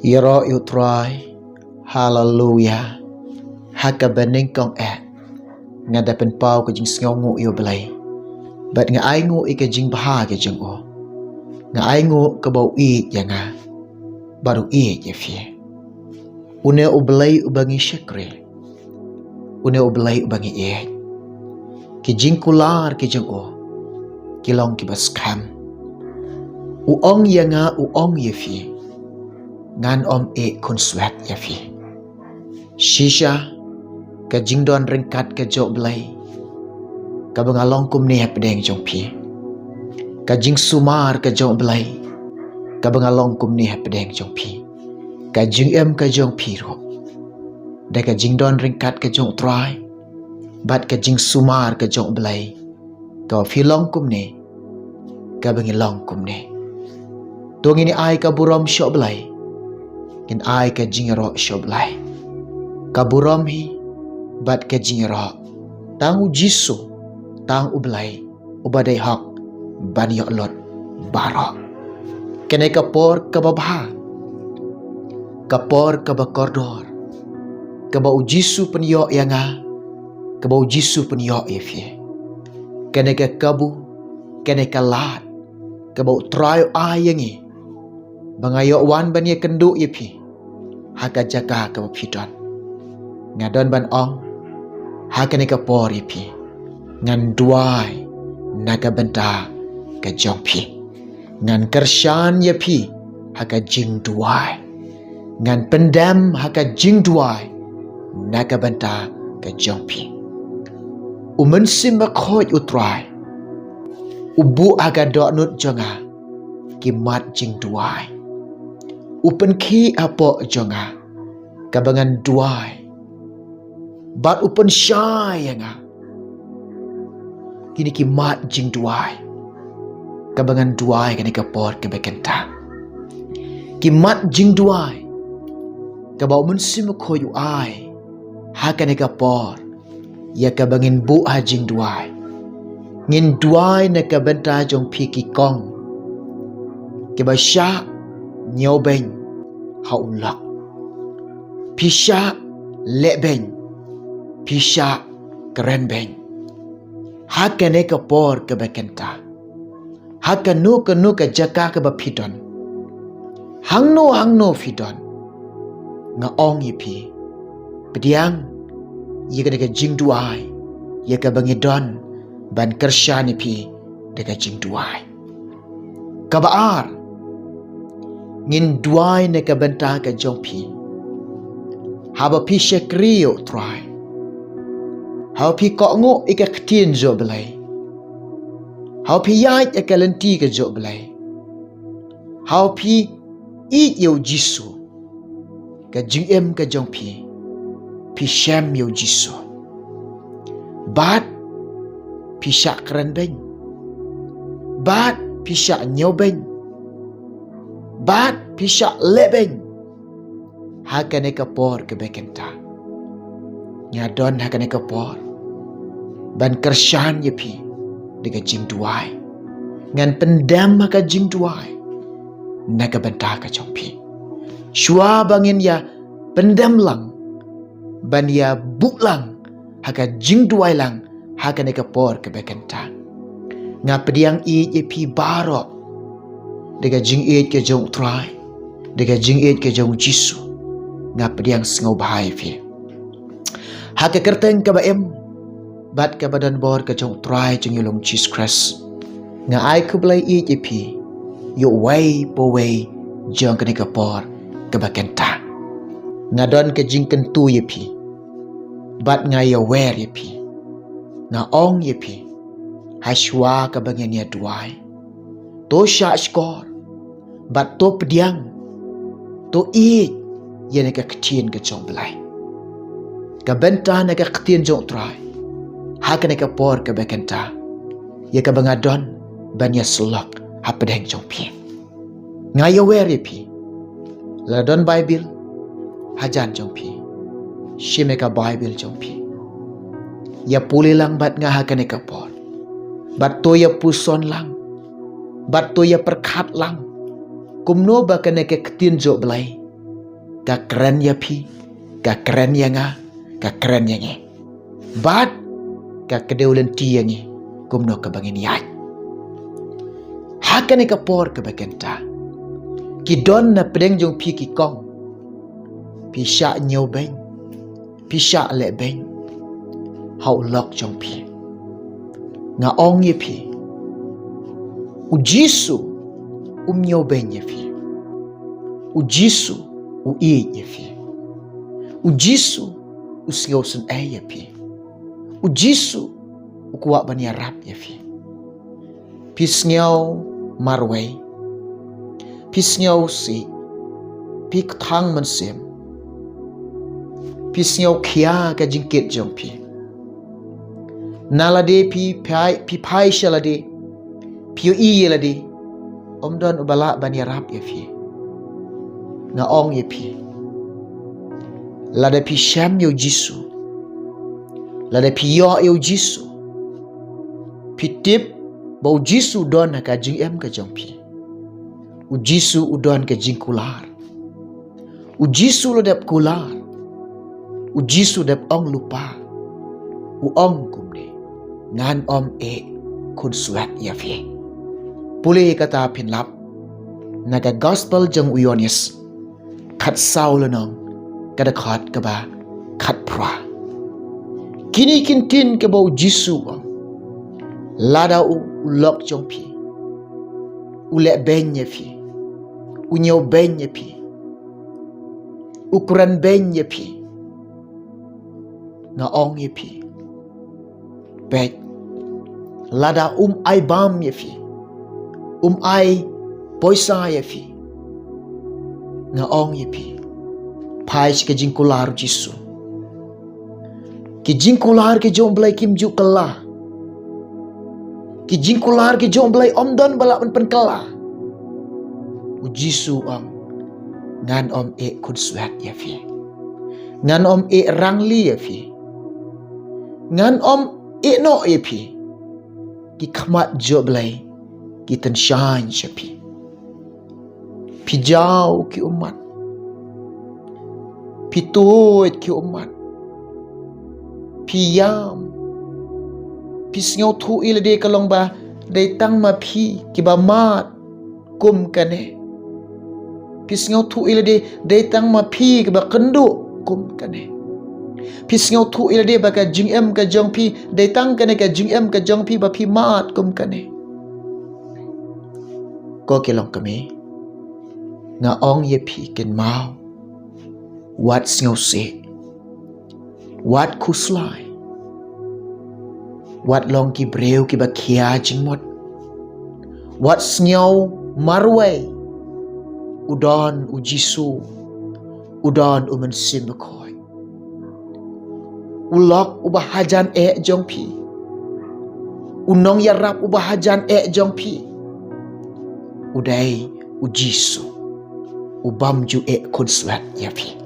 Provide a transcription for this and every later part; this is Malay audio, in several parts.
Yero utrai, hallelujah. Haka bening kong nga dapen pau ka jing sngongu yo belai. Bat nga ai ngu ika jing bahagia jeng o. Nga ai ngu ka bau i nga baru i ya fie. Une ubelai ubangi syakri. Une ubelai ubangi i. Ki jing kular ki jeng o. Kilong ki baskam. Uong ya nga uong ya fie. Ngan om e kun swat ya fie. Shisha ka jing don ringkat ka jok belai. Ka bengalong kum ni pedeng jong pi. Ka jing sumar ka jong belai. Ka bengalong kum ni pedeng jong pi. Ka jing em ka jong pi ro. Da ka jing don ringkat ka jong try. Bat ka jing sumar ka jong belai. Ka filong kum ni. Ka bengilong kum ni. Tung ini ai ka burom syok belai. Kin ai ka jing ro syok belai. Ka burom hi. Bat ka jing ro. Tangu jisu. Tang ublay, ubadai hak, banyak lot, barok. Kene kapor kababha, kapor kabakordor, kabau jisu penyok yanga, kabau jisu penyok yefie. Kene kabu, kene kalat, kabau trayo ayangi, bangayok wan banya kenduk yepi, haka jaka kabapidon. Ngadon ban ong, haka ne kapor yepi. Ngan duai naga benda ka jong pi. Ngan kershan ya pi haka jing duai. Ngan pendam haka jing duai naga benda ka jong pi. Umen simba khoj utrai. Ubu aga dok nut jonga kimat jing duai. Upen ki apo jonga kabangan duai. Bat upen syai nga. Kini kimat jing duai. Kabangan duai kani kapor kebekenta. Kimat jing duai. Kabau mensim koyu ai. Hakani kapor. Ya kabangin bu ha jing duai. Ngin duai na kabenta jong piki kong. Kebasya nyobeng haulak. Pisya lebeng. Pisya keren beng. Haka ne kapor ke bekenta. Haka nu ke jaka ke bapidon. Hang no fidon. Nga ong yipi. Pediang. Ia ke jing duai. Ia ke bangidon. Ban kersya nipi. Deka jing duai. Kabaar. Ngin duai ne ke benta ke jongpi. Haba pi syakriyo try. Hau pi kok nguk ika ketien jo belai. Hau pi yait ika lenti ke jo belai. Hau pi eat yo jisu. Ka jing em ka jong pi. Pi syam yo jisu. Bat pi syak keren beng. Bat pi syak nyaw beng. Bat pi syak lebeng. Hakane kapor ke bekenta. Nyadon hakane kapor. Ban kersyan yepi dega jing duai. Ngan pendam haka jing duai. Naga benta ka jongpi. Shua bangin ya pendam lang. Ban ya buk lang. Haka jing duai lang. Haka ne kapor ke bekenta. Nga pediang i yepi barok. Dega jing i ke jong try. Dega jing i ke jong jisu. Nga pediang sengau bahai fi. Haka kerteng ka ba em. Bat ka badan bor ka jong try jong yulong Jesus Christ. Nga ai ku belai i jepi. Yo way po way jong ka ni kapor ka bakenta. Nga don ka jing kentu yepi. Bat nga ya wer yepi. Nga ong yepi. Hashwa ka bangan ya duai. To sya skor. Bat to pediang. To i yan ka ketien ka jong belai. Ka benta na ka ketien jong try. Haka ne kapor ke bekenta. Ya ka bangadon banya selok hapadeng jong pi. Ngaya weri pi. Ladon Bible hajan jong pi. Shime ka Bible jong pi. Ya puli lang bat nga haka ne kapor. Bat to ya puson lang. Bat to ya perkat lang. Kumno ba ka ne ka ketin jo belai. ka keren ya pi, ka keren ya nga, ka keren ya nge. Bat ka kedeulen ti ya nge, kumno ka bangin yai. Hakane ka por ka bakenta. Ki don na pedeng jong pi ki kong. Pi sha nyau beng, pi sha le beng. Hau lok jong pi. Nga ong ye pi. U Jisu nyau beng ye pi. U Jisu i ye pi. U Jisu sngau sen ye pi. U Jisu kuat bani Arab ye pi. Pi sngau marway. Pi sngau si. Pi thang man sem. Pi sngau kia ka jingkit jong pi. Nalade pi pai shalade. Pi i lade. Don ubala bani Arab ye pi. Nga ong ye pi. Lada pi syam yo Jisu. Lada pi yo yo Jisu. Pi tip bau Jisu don ka jing em ka jong pi. U Jisu udon ka jing kular. U Jisu lo dap kular. U Jisu dap ong lupa. U ong kumne. Ngan om kun suat ya fi. Pulih kata pinlap. Naga gospel jeng uyonis. Kat sau lenong. Kada khat ka ba. Kat pra. Kini kintin ka bau Jisu ong. Lada u lok jong pi. U le ben ye pi. U nyau ben ye pi. U kuran ben ye pi. Nga ong ye pi. Bek. Lada ai bam ye pi. Ai poisa ye pi. Nga ong ye pi. Pai ke jingkular Jisu. Ki jingkular ke jom belai kim juk kelah. Ki jingkular ki jom belai omdon balak pen kala. U Jisu ang ngan om kun suat ya fi. Ngan om rangli ya fi. Ngan om no ya fi. Ki khamat jo belai ki ten shine ya fi. Pi jau ki umat. Pi tuit ki umat. Pi yam. Pi sngau thu ilade kalong ba day tang ma pi ki ba mat kum kane. Pi sngau thu ilade day tang ma pi ki ba kendu kum kane. Pi sngau thu ilade ba ka jing em ka jong pi day tang kane ka jing em ka jong pi ba pi mat kum kane. Ko kilong kami nga ong ye pi ken mau. Wat sngau se. Wat kuslai. Wat long ki breu ki ba kia jing mot. Wat sngau marway. Udon u Jisu. Udon u mensim bakoi. Ulok u bahajan jong pi. Unong yarap u bahajan jong pi. Udai u Jisu. Ubam ju kun suat ya pi.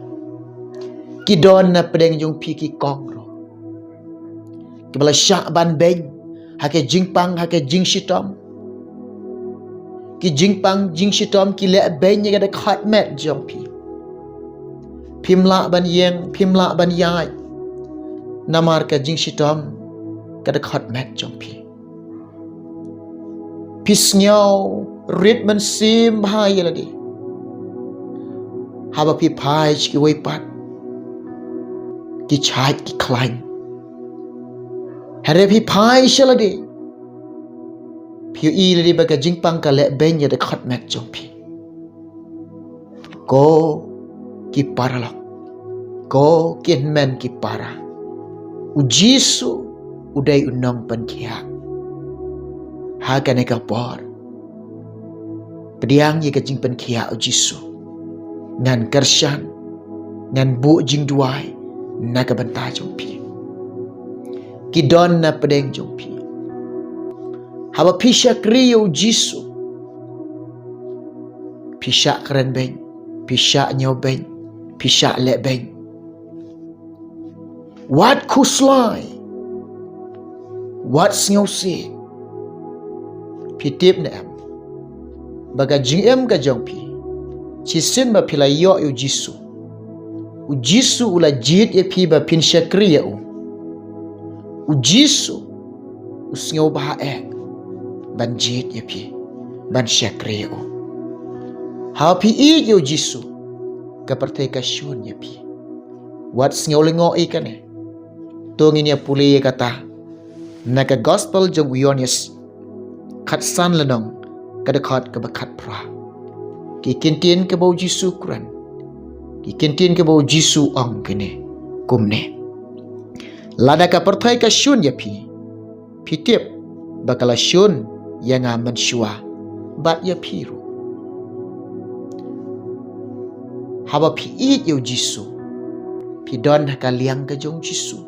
Kidon na pedeng jong pi ki kong ro. Kibala syak ban beng. Hake jingpang hake jing shitom. Ki jingpang jing shitom ki le beng yang ada khat met jong pi. Pimla ban yeng, pimla ban yai. Namar ka jing shitom kada khat met jong pi. Pisnyau rit man sim bahai ladi. Haba pi pai ki wei pat. Ki chait ki klain. Hari pi pai shaladi. Piu i ladi baga jingpang ka le ben ya de khat mek jong pi. Ko ki paralak. Ko ki men ki para. U Jisu udai unong pan kia. Ha ka ne ka por. Pediang ye ka jing pan kia u Jisu. Ngan kershan. Ngan bu jing duai. Na ka banta jong pi. Kidon na pedeng jong pi. Haba pisha kriyo Jisu. Pisha keren beng. Pisha nyau beng. Pisha le beng. Wat kuslai. Wat sngau se. Pitip na em. Baga jing em ka jong pi. Chisin ba pilay yo Jisu. u Jisu ula jit ya pi ba pin syakri ya u Jisu u snyo ba ban jit ya pi ban syakri ya ha pi I yo Jisu ka pertai ka syun ya pi wat snyo lengo ikane tongin ya puli ya kata na ka gospel jong Yohanes khat san lanong kadakhat ka bakat pra ki kintin ka bau Jisu kuran ki kintin ka bau Jisu ang kene kumne lada ka pertai ka syun ya pi tip bakala syun yang aman syua bat ya piru haba pi yo Jisu pi don ka liang ka jong Jisu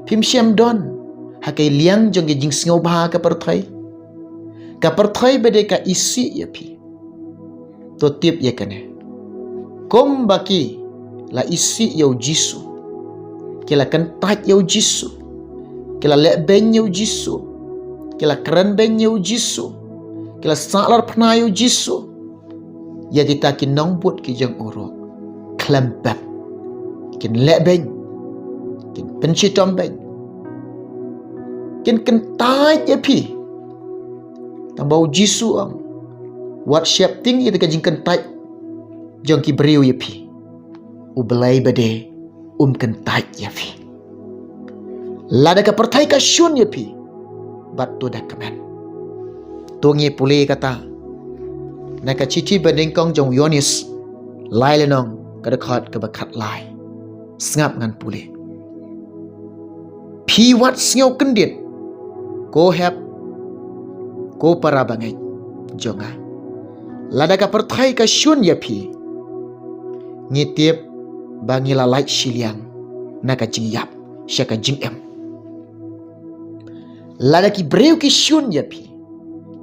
pim syam don hakai liang jong jing sngo ba ka pertai bede ka isi ya pi to tip ya kane kom baki la isi yo Jisu kila kan tat yo Jisu kila le ben yo Jisu kila keren ben yo Jisu kila salar pna yo Jisu ya kita kin nong but ki jang uro klempap kin le ben kin penchitom ben kin tat ya pi tambau Jisu ang wat syap ting ita ka jing tat jang ki beriu ya pi u belai bade kentat ya pi lada ka pertai ka syun ya pi bat tu dah kemen tungi puli kata na ka cici banding kong jong Yohanes lai lenong ka dekat ka bakat lai sngap ngan puli pi wat snyo kendit ko hep ko para bangai jonga lada ka pertai ka syun ya pi ngitip bangila lai siliang naka jingyap syaka jingem lada ki breu ki syun ya pi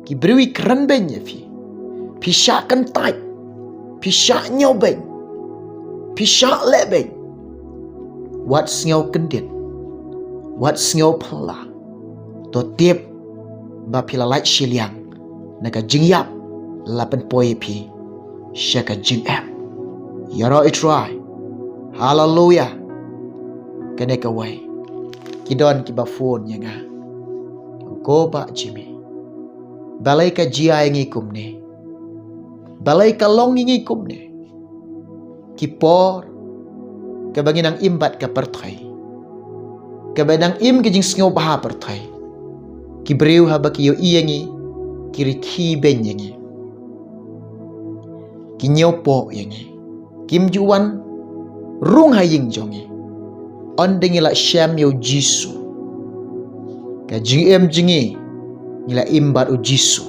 ki breu kran ben ya pi syak kan tai pi syak nyau ben pi syak le ben wat snyo kendit wat snyo pala to tip ba pila lai siliang naka jingyap lapan poi pi syaka jingem yaro itrai hallelujah kene ka wai kidon ki ba phone ya nga ko ba jimi balai ka jia ngi kumne balai ka long ngi kumne ki por ka banginang imbat ka perthai ka badang im ki jing sngo ba perthai ki breu ha ba ki yo iengi kiri ki ben yengi ki nyopo yengi kim juan rung haying jongi on dengila syam yo Jisu ka jingem jingi ngila imbat u Jisu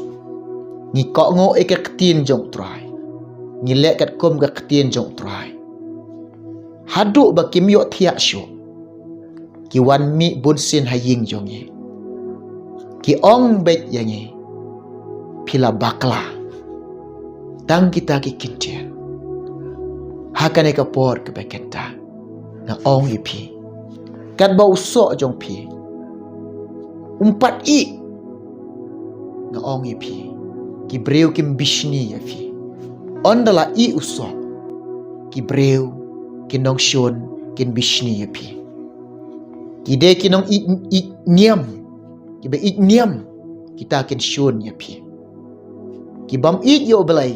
ngi kok ngo e ka ketin jong trai ngi le kat kom ka ketin jong trai hadu ba kim yo thia syo ki wan mi bun sin haying jongi ki ong bet yangi pila bakla tang kita ki kintian hakane ka por ke bekenta na ong ipi kat ba usok jong pi umpat I na ong ipi ki breu kim bishni ya fi ondala I usok ki breu kinong shon kin bishni ya pi ki de kinong I niam ki be I niam kita kin shon ya pi ki bam I yo belai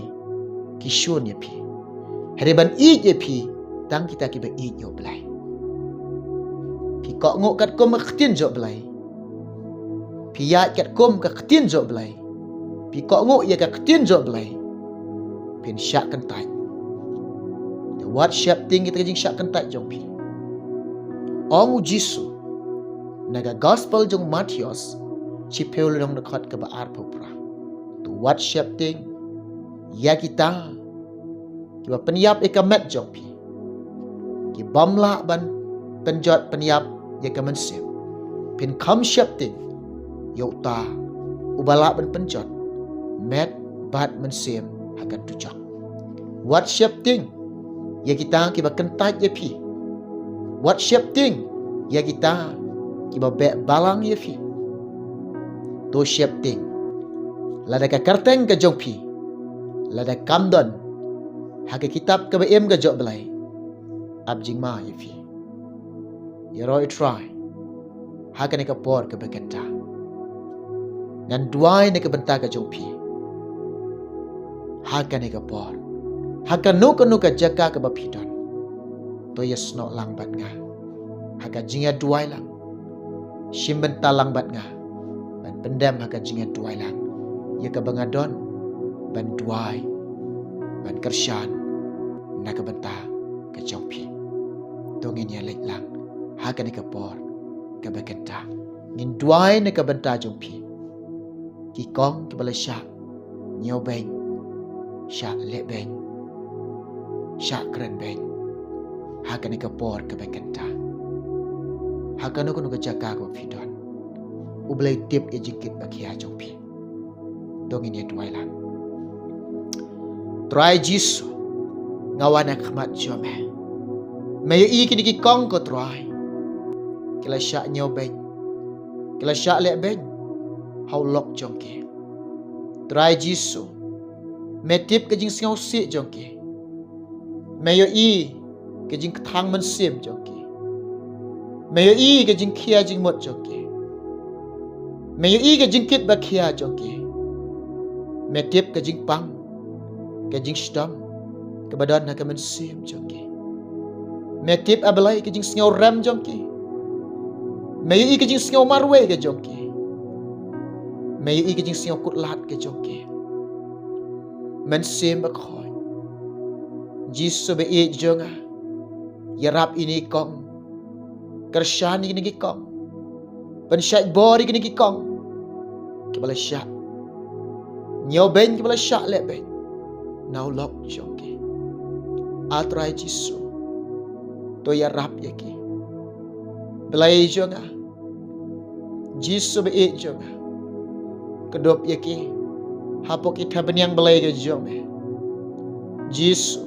ki shon ya pi hariban I je pi tang kita ki ba I yo belai pi kok ngok kat kom khtin jo belai pi ya kat kom ka khtin jo belai pi kok ngok ya ka khtin jo belai pin syak kan tai the what shap ting kita jing syak kan tai jong pi ong Jisu naga gospel jong Matius chi peul dong dekat ke ba ar popra to what shap ting ya kita kiba peniap ikamet jong pi ki bamla ban penjot peniap ya kamen sip pin kam syap ting yo ta ubala ban penjot met bat mensim akan tujak what syap ting ya kita kiba kentat ya pi what syap ting ya kita kiba be balang ya pi to syap ting lada ka karteng ka jong pi lada kamdon hake kitab ka em ga jok belai ab jing ma ye fi ye roi try ha ka ne ka por ke bekenta ngan duai ne ke benta ka jong pi ha ka ne ka por ha ka nu ka jaka ka ba pi don to ye sno lang bat nga ha ka jinga duai lang shim benta lang bat nga ban pendam ha ka jinga duai lang ye ka bangadon ban duai ban kershan na ka benta ka jong pi dongin ya lek lang ha ka ne ka por ka bekenta ngin duai ne ka benta jong pi ki kong ki bala sha nyo ben sha le ben sha kren ben ha ka ne ka por ka bekenta ha ka no ka jaka ko pi don u blai tip e jikit ba kia jong pi dongin ya duai lang try jisu ngawana khmat jome mayo i kini ki kong ko try kila sha nyo ben kila sha le ben how lok jong ke try jisu me tip ke jing singaw si jong ke mayo i ke jing thang man sim jong ke mayo i ke jing khia jing mot jong ke mayo i ke jing kit ba khia jong ke me tip ke jing pang ke jing stam ke badan na ke man sim jong ke me tip abalai ke jing singaw ram jong ke mayo i ke jing singaw marwe ke jong ke mayo i ke jing singaw kut lat ke jong ke man sim ba khoi jisu be e jonga yarap ini kong kershan ini ki kong ban syak bori ini ki kong ke bala syak nyo ben ke bala syak le ben now lok jong ke atrai jisu to yarap ye ki belai jonga jisu be e jonga kedop ye ki hapok kita benyang belai ke jong me jisu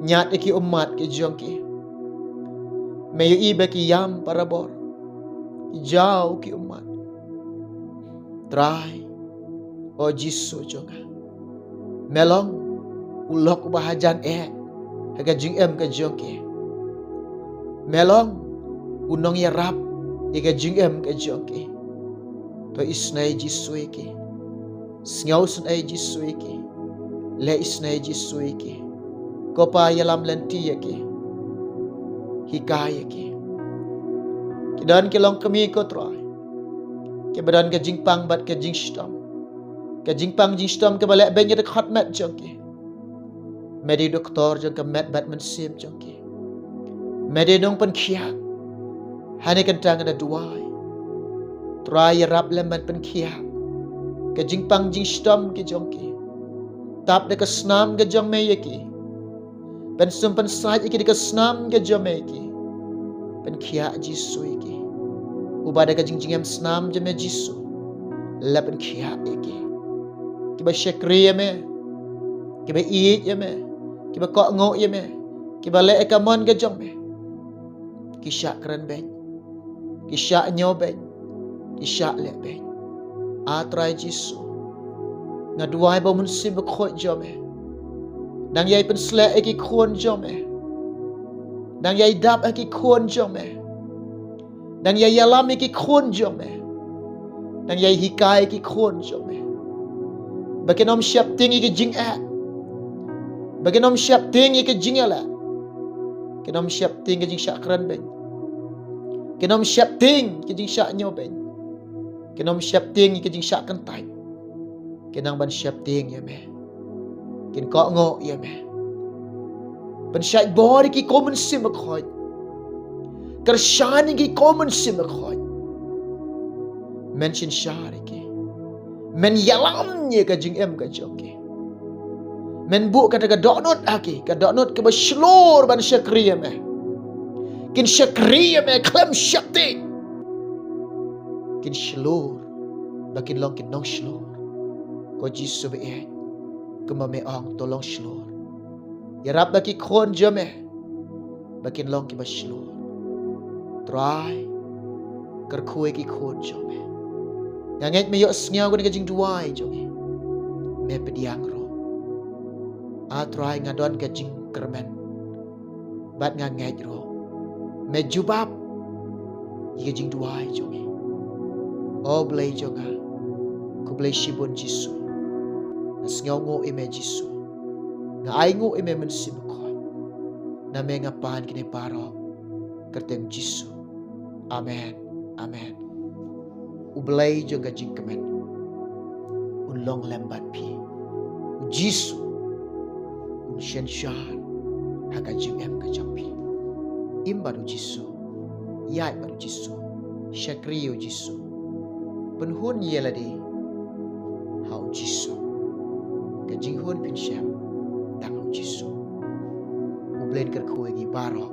nyat ki umat ke jong ki mayo ibe ki yam parabor jauh ki umat try o jisu jonga melong ulok bahajan haga jing em ke jong ki melong unong yarap ke jing em ke jong ki to isnai jisu ki singaw sunai jisu ki le isnai jisu ki kopa yalam lenti ki hikaya ki kidan ke long kami ko try ke badan ke jingpang bat ke jingstom ke jingpang jingstom ke balak ben de khatmat jong ki medi doktor jong ke met bat men sim jong ki medi dong pen khia hane kentang ada duai try rap lemban pen khia ke jingpang jingstom ke jong ki tap de ke snam ke jong me ye ki pen sum pen saj ki de ke snam ke jong me ki pen khia jisu ki ubada ke jingjingem snam je me jisu la pen khia ki ba shekri me ki ba i ye me ki ba ko ngo ye me ki ba le ka mon ke jong me ki sha kran ben ki sha nyo ben ki sha le ben atrai jisu na duai ba mun sim khoi jome nang yai pen sle ki khon jome nang yai dap ki khon jome nang yai yalam ki khon jome nang yai hikai ki khon jome bakenom siap tinggi ki jing bakenom siap tinggi ki jing ala kenom siap tinggi jing syakran ben kenom siap tinggi ki jing syak nyo ben kenom siap tinggi ki jing syak kentai kenang ban siap ting ya me ken ko ngo ya me ban syak bori ki common sim khoi kershani ki common sim khoi mention shari ki men yalam ye ka jing em ka joki men bu kata ka donut aki ka donut ke ba shlor ban shakriya me kin shakriya me klem shakti kin shlor bakin long kin nong shlor ko jisu be kuma me ong tolong shlor ya rab baki khon jame bakin long ki ba shlor try kar khoi ki khon jame nganget me yo sngyaw ko ni jing duai jogi me pediang ro a try ngadon ka jing kermen bat nga ngay ro me jubab ye jing duai jongi o blai jonga ku blai shibon jisu na sngaw ngo ime jisu na ai ngo ime men sim ko na me nga pan kini paro kerteng jisu amen amen u blai jonga jing kemen un long lembat pi u jisu un shen shar haga jing em ka jampi im baru jisu yai baru jisu shakriyo jisu penhun yeladi hau jisu ka jing hun pin sham dang hau jisu u blen ker khoi gi baro